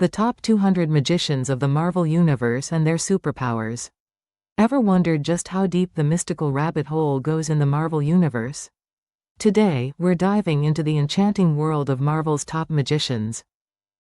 The top 200 magicians of the Marvel Universe and their superpowers. Ever wondered just how deep the mystical rabbit hole goes in the Marvel Universe? Today, we're diving into the enchanting world of Marvel's top magicians.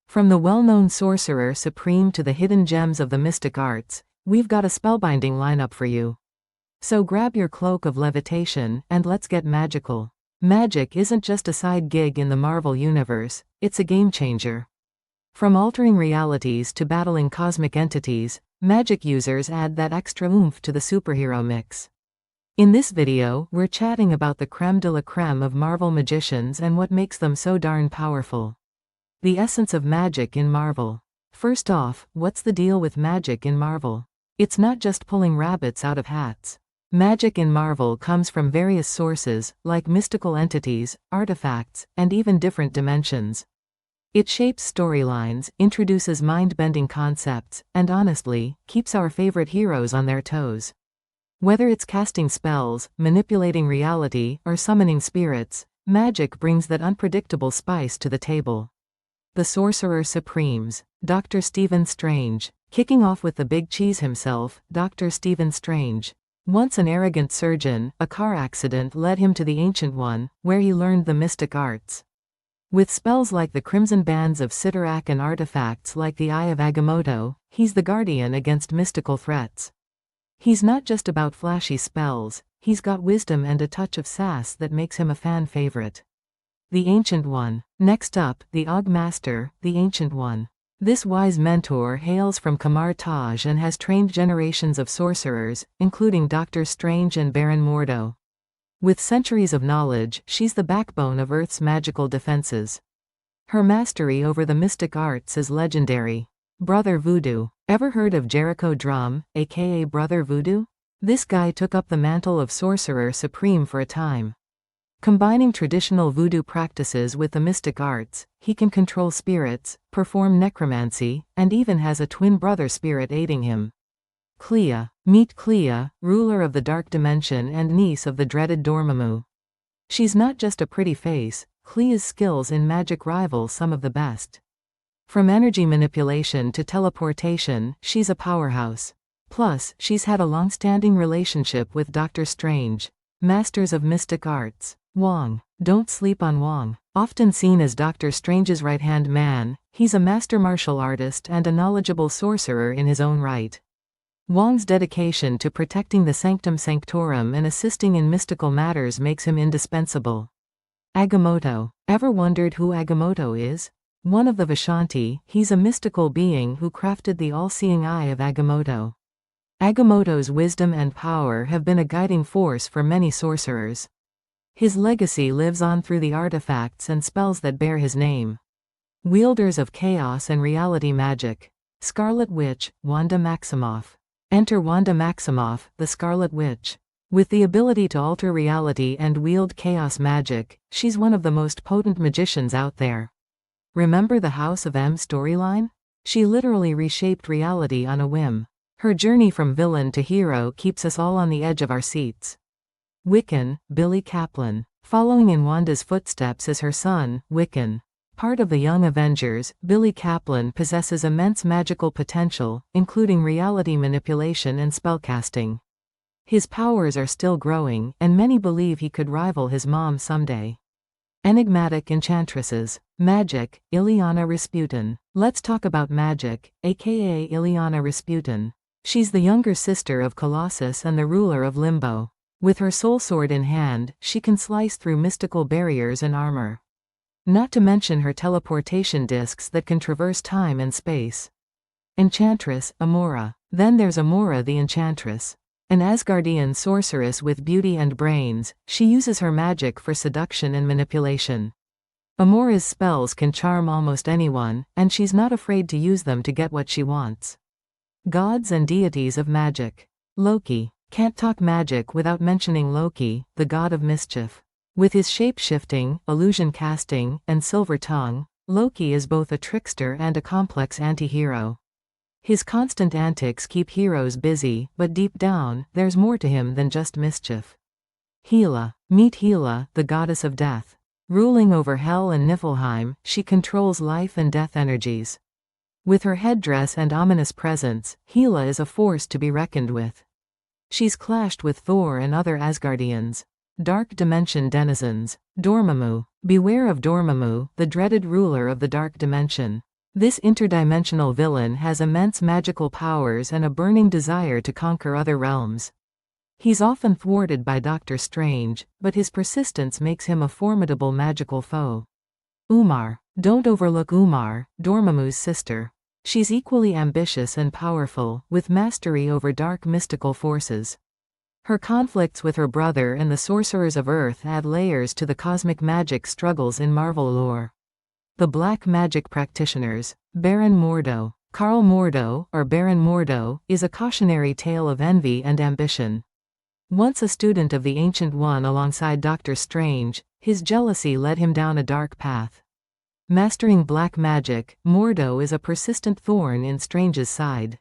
From the well-known Sorcerer Supreme to the hidden gems of the mystic arts, we've got a spellbinding lineup for you. So grab your cloak of levitation, and let's get magical. Magic isn't just a side gig in the Marvel Universe, it's a game-changer. From altering realities to battling cosmic entities, magic users add that extra oomph to the superhero mix. In this video, we're chatting about the creme de la creme of Marvel magicians and what makes them so darn powerful. The essence of magic in Marvel. First off, what's the deal with magic in Marvel? It's not just pulling rabbits out of hats. Magic in Marvel comes from various sources, like mystical entities, artifacts, and even different dimensions. It shapes storylines, introduces mind-bending concepts, and honestly, keeps our favorite heroes on their toes. Whether it's casting spells, manipulating reality, or summoning spirits, magic brings that unpredictable spice to the table. The Sorcerer Supremes. Dr. Stephen Strange. Kicking off with the big cheese himself, Dr. Stephen Strange. Once an arrogant surgeon, a car accident led him to the Ancient One, where he learned the mystic arts. With spells like the Crimson Bands of Cyttorak and artifacts like the Eye of Agamotto, he's the guardian against mystical threats. He's not just about flashy spells, he's got wisdom and a touch of sass that makes him a fan favorite. The Ancient One. Next up, the Og Master, the Ancient One. This wise mentor hails from Kamar Taj and has trained generations of sorcerers, including Doctor Strange and Baron Mordo. With centuries of knowledge, she's the backbone of Earth's magical defenses. Her mastery over the mystic arts is legendary. Brother Voodoo. Ever heard of Jericho Drumm, aka Brother Voodoo? This guy took up the mantle of Sorcerer Supreme for a time. Combining traditional voodoo practices with the mystic arts, he can control spirits, perform necromancy, and even has a twin brother spirit aiding him. Clea. Meet Clea, ruler of the Dark Dimension and niece of the dreaded Dormammu. She's not just a pretty face, Clea's skills in magic rival some of the best. From energy manipulation to teleportation, she's a powerhouse. Plus, she's had a long-standing relationship with Doctor Strange. Masters of Mystic Arts. Wong. Don't sleep on Wong. Often seen as Doctor Strange's right-hand man, he's a master martial artist and a knowledgeable sorcerer in his own right. Wong's dedication to protecting the Sanctum Sanctorum and assisting in mystical matters makes him indispensable. Agamotto. Ever wondered who Agamotto is? One of the Vishanti, he's a mystical being who crafted the all-seeing Eye of Agamotto. Agamotto's wisdom and power have been a guiding force for many sorcerers. His legacy lives on through the artifacts and spells that bear his name. Wielders of chaos and reality magic. Scarlet Witch, Wanda Maximoff. Enter Wanda Maximoff, the Scarlet Witch. With the ability to alter reality and wield chaos magic, she's one of the most potent magicians out there. Remember the House of M storyline? She literally reshaped reality on a whim. Her journey from villain to hero keeps us all on the edge of our seats. Wiccan. Billy Kaplan. Following in Wanda's footsteps is her son, Wiccan. Part of the Young Avengers, Billy Kaplan possesses immense magical potential, including reality manipulation and spellcasting. His powers are still growing, and many believe he could rival his mom someday. Enigmatic enchantresses. Magic. Ileana Rasputin. Let's talk about Magic, aka Ileana Rasputin. She's the younger sister of Colossus and the ruler of Limbo. With her soul sword in hand, she can slice through mystical barriers and armor. Not to mention her teleportation discs that can traverse time and space. Enchantress. Amora. Then there's Amora the Enchantress. An Asgardian sorceress with beauty and brains, she uses her magic for seduction and manipulation. Amora's spells can charm almost anyone, and she's not afraid to use them to get what she wants. Gods and deities of magic. Loki. Can't talk magic without mentioning Loki, the god of mischief. With his shape-shifting, illusion casting, and silver tongue, Loki is both a trickster and a complex anti-hero. His constant antics keep heroes busy, but deep down, there's more to him than just mischief. Hela. Meet Hela, the goddess of death. Ruling over Hell and Niflheim, she controls life and death energies. With her headdress and ominous presence, Hela is a force to be reckoned with. She's clashed with Thor and other Asgardians. Dark Dimension denizens. Dormammu. Beware of Dormammu, the dreaded ruler of the Dark Dimension. This interdimensional villain has immense magical powers and a burning desire to conquer other realms. He's often thwarted by Doctor Strange, but his persistence makes him a formidable magical foe. Umar. Don't overlook Umar, Dormammu's sister. She's equally ambitious and powerful, with mastery over dark mystical forces. Her conflicts with her brother and the Sorcerers of Earth add layers to the cosmic magic struggles in Marvel lore. The Black Magic Practitioners. Baron Mordo. Karl Mordo, or Baron Mordo, is a cautionary tale of envy and ambition. Once a student of the Ancient One alongside Doctor Strange, his jealousy led him down a dark path. Mastering black magic, Mordo is a persistent thorn in Strange's side.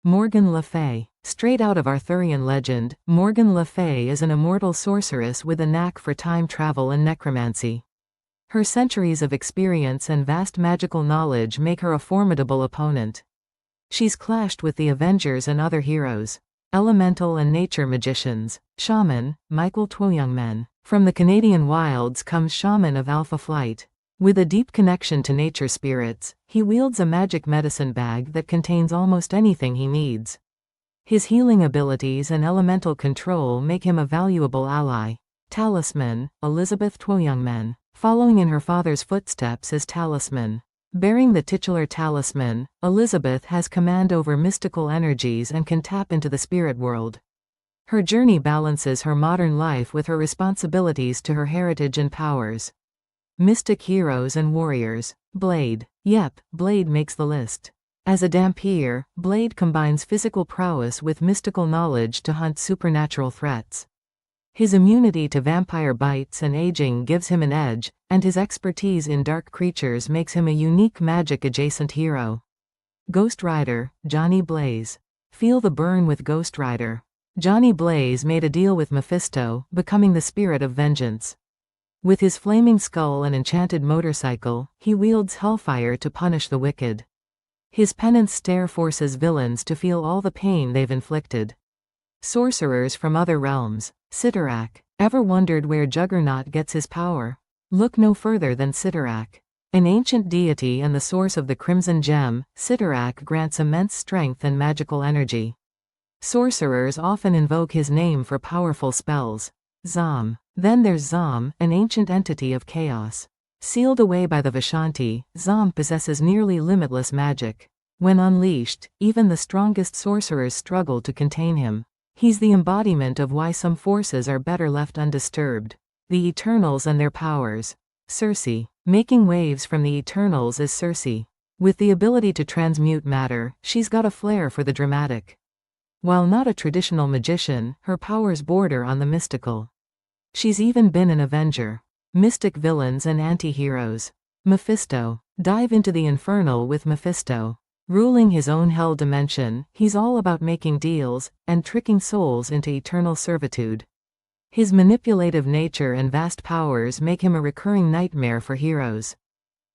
Morgan Le Fay. Straight out of Arthurian legend, Morgan Le Fay is an immortal sorceress with a knack for time travel and necromancy. Her centuries of experience and vast magical knowledge make her a formidable opponent. She's clashed with the Avengers and other heroes. Elemental and nature magicians. Shaman. Michael Twoyoungmen. From the Canadian wilds comes Shaman of Alpha Flight. With a deep connection to nature spirits, he wields a magic medicine bag that contains almost anything he needs. His healing abilities and elemental control make him a valuable ally. Talisman. Elizabeth Twoyoungmen. Following in her father's footsteps as Talisman. Bearing the titular talisman, Elizabeth has command over mystical energies and can tap into the spirit world. Her journey balances her modern life with her responsibilities to her heritage and powers. Mystic heroes and warriors. Blade. Yep, Blade makes the list. As a Dhampir, Blade combines physical prowess with mystical knowledge to hunt supernatural threats. His immunity to vampire bites and aging gives him an edge, and his expertise in dark creatures makes him a unique magic-adjacent hero. Ghost Rider. Johnny Blaze. Feel the burn with Ghost Rider. Johnny Blaze made a deal with Mephisto, becoming the spirit of vengeance. With his flaming skull and enchanted motorcycle, he wields hellfire to punish the wicked. His penance stare forces villains to feel all the pain they've inflicted. Sorcerers from other realms. Cyttorak. Ever wondered where Juggernaut gets his power? Look no further than Cyttorak. An ancient deity and the source of the Crimson Gem, Cyttorak grants immense strength and magical energy. Sorcerers often invoke his name for powerful spells. Zom. Then there's Zom, an ancient entity of chaos. Sealed away by the Vishanti, Zom possesses nearly limitless magic. When unleashed, even the strongest sorcerers struggle to contain him. He's the embodiment of why some forces are better left undisturbed. The Eternals and their powers. Circe. Making waves from the Eternals is Circe. With the ability to transmute matter, she's got a flair for the dramatic. While not a traditional magician, her powers border on the mystical. She's even been an Avenger. Mystic villains and anti-heroes. Mephisto. Dive into the infernal with Mephisto. Ruling his own hell dimension, he's all about making deals, and tricking souls into eternal servitude. His manipulative nature and vast powers make him a recurring nightmare for heroes.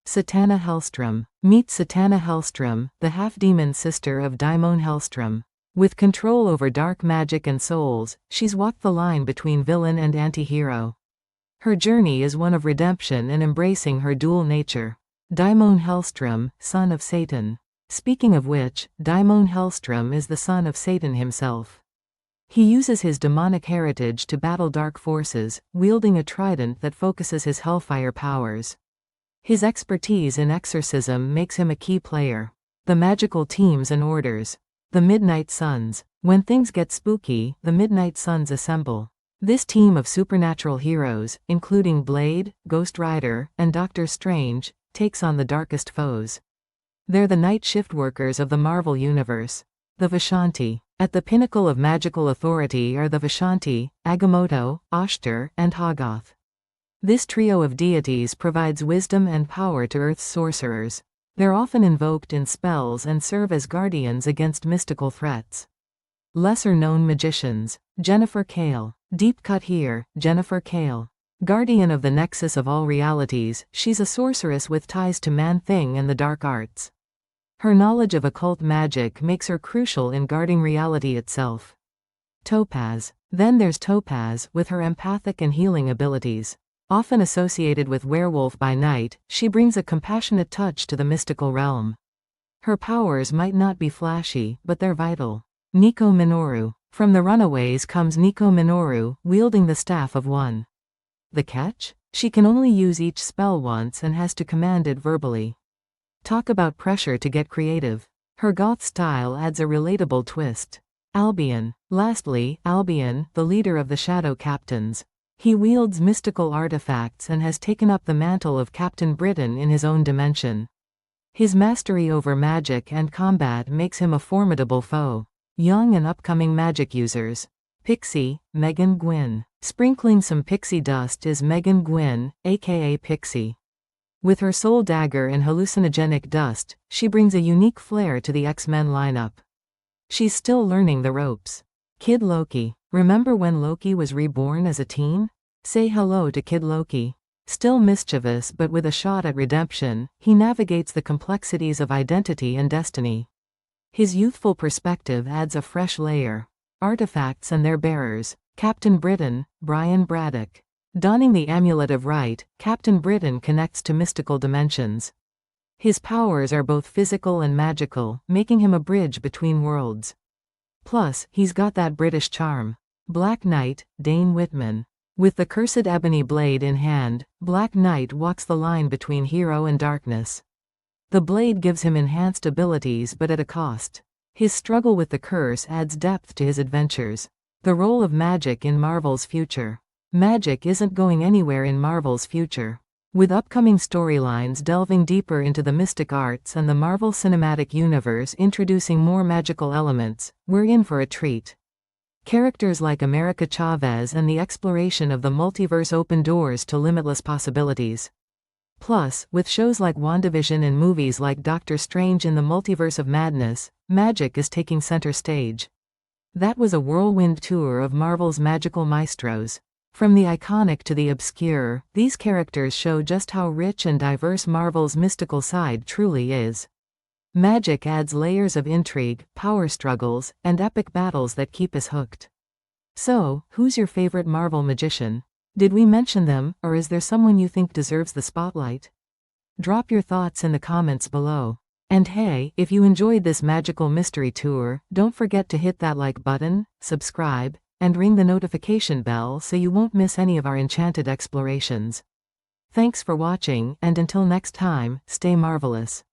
Satana Hellstrom. Meet Satana Hellstrom, the half-demon sister of Daimon Hellstrom. With control over dark magic and souls, she's walked the line between villain and anti-hero. Her journey is one of redemption and embracing her dual nature. Daimon Hellstrom, son of Satan. Speaking of which, Daimon Hellstrom is the son of Satan himself. He uses his demonic heritage to battle dark forces, wielding a trident that focuses his hellfire powers. His expertise in exorcism makes him a key player. The magical teams and orders. The Midnight Suns. When things get spooky, the Midnight Suns assemble. This team of supernatural heroes, including Blade, Ghost Rider, and Doctor Strange, takes on the darkest foes. They're the night shift workers of the Marvel Universe. The Vishanti. At the pinnacle of magical authority are the Vishanti, Agamotto, Ashtar, and Hoggoth. This trio of deities provides wisdom and power to Earth's sorcerers. They're often invoked in spells and serve as guardians against mystical threats. Lesser-known magicians. Jennifer Kale. Deep cut here, Jennifer Kale. Guardian of the nexus of all realities, she's a sorceress with ties to Man-Thing and the dark arts. Her knowledge of occult magic makes her crucial in guarding reality itself. Topaz. Then there's Topaz, with her empathic and healing abilities. Often associated with Werewolf by Night, she brings a compassionate touch to the mystical realm. Her powers might not be flashy, but they're vital. Nico Minoru. From the Runaways comes Nico Minoru, wielding the Staff of One. The catch? She can only use each spell once and has to command it verbally. Talk about pressure to get creative. Her goth style adds a relatable twist. Albion. Lastly, Albion, the leader of the Shadow Captains. He wields mystical artifacts and has taken up the mantle of Captain Britain in his own dimension. His mastery over magic and combat makes him a formidable foe. Young and upcoming magic users. Pixie, Megan Gwyn. Sprinkling some pixie dust is Megan Gwyn, aka Pixie. With her soul dagger and hallucinogenic dust, she brings a unique flair to the X-Men lineup. She's still learning the ropes. Kid Loki. Remember when Loki was reborn as a teen? Say hello to Kid Loki. Still mischievous but with a shot at redemption, he navigates the complexities of identity and destiny. His youthful perspective adds a fresh layer. Artifacts and their bearers. Captain Britain, Brian Braddock. Donning the Amulet of Right, Captain Britain connects to mystical dimensions. His powers are both physical and magical, making him a bridge between worlds. Plus, he's got that British charm. Black Knight, Dane Whitman. With the cursed ebony blade in hand, Black Knight walks the line between hero and darkness. The blade gives him enhanced abilities but at a cost. His struggle with the curse adds depth to his adventures. The role of magic in Marvel's future. Magic isn't going anywhere in Marvel's future. With upcoming storylines delving deeper into the mystic arts and the Marvel Cinematic Universe introducing more magical elements, we're in for a treat. Characters like America Chavez and the exploration of the multiverse open doors to limitless possibilities. Plus, with shows like WandaVision and movies like Doctor Strange in the Multiverse of Madness, magic is taking center stage. That was a whirlwind tour of Marvel's magical maestros. From the iconic to the obscure, these characters show just how rich and diverse Marvel's mystical side truly is. Magic adds layers of intrigue, power struggles, and epic battles that keep us hooked. So, who's your favorite Marvel magician? Did we mention them, or is there someone you think deserves the spotlight? Drop your thoughts in the comments below. And hey, if you enjoyed this magical mystery tour, don't forget to hit that like button, subscribe, and ring the notification bell so you won't miss any of our enchanted explorations. Thanks for watching, and until next time, stay marvelous.